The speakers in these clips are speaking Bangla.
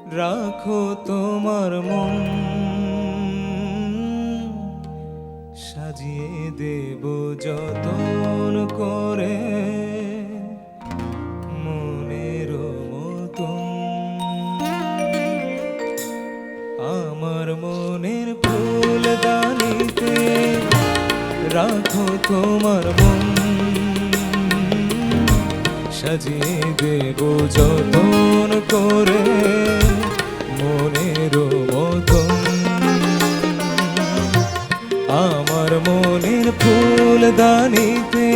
রাখো তোমার মন, সাজিয়ে দেব যতন করে মনের মতন। আমার মনের ফুলদানিতে রাখো তোমার মন, সাজিয়ে দেব যতন করে মনের মতন। আমার মনের ফুলদানিতে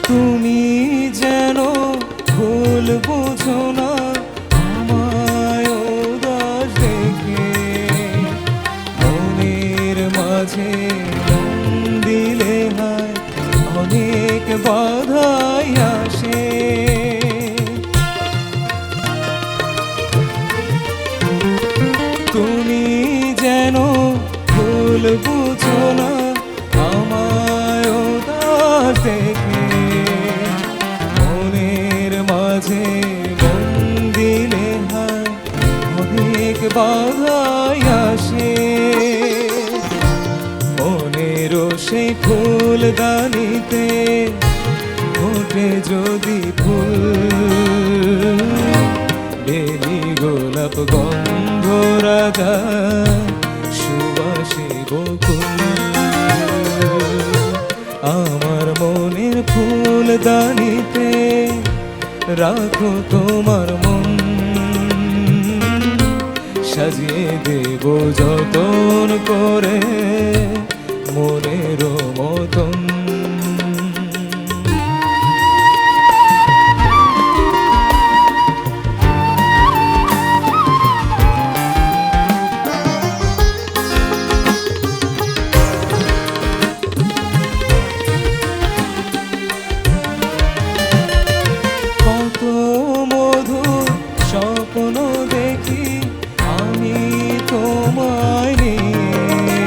তুমি যেন ভুল বুঝো না আমায় উদাস দেখে, মনের মাঝে মন দিলে হয় অনেক বাধাই আসে। তুমি যেন ভুল বুঝো না আমায় উদাস দেখে, মনের মাঝে মন দিলে হয় অনেক বাধাই আসে। মনেরও সেই ফুলদানিতে ফোটে যদি ফুল, বেলি গোলাপ গন্ধ রাজা সুবাসী বকুল। আমার মনের ফুলদানিতে রাখো তোমার মন, সাজিয়ে দেব যতন করে মনের মতন। কত মধুর স্বপ্ন দেখি আমি তোমায় নিয়ে,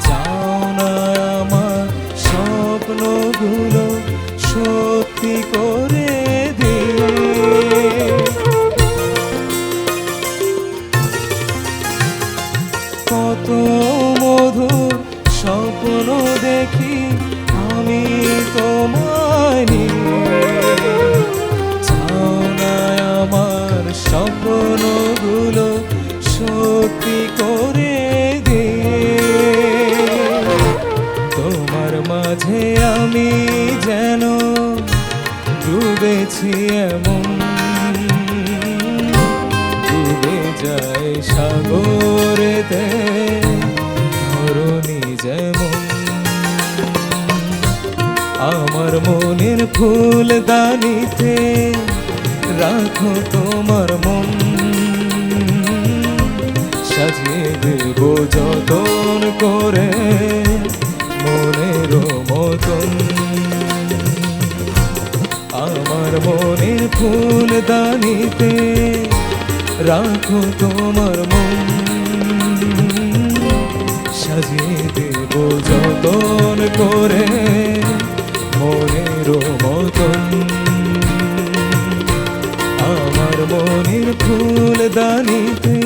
যাও না আমার স্বপ্নগুলো সত্যি করে দিয়ে। কত মধুর স্বপ্ন দেখি আমি তোমায় নিয়ে, যাও না আমার স্বপ্নগুলো সত্যি করে দিয়ে। তোমার মাঝে আমি যেন ডুবেছি এমন, ডুবে যায় সাগরেতে ধরণী যেমন। আমার মনের ফুলদানিতে রাখো তোমার মন, সাজিয়ে দেব যতন করে মনের মতন। আমার মনের ফুলদানিতে রাখো তোমার মন, সাজিয়ে দেব যতন করে মনের মতন। আমার মনের ফুলদানিতে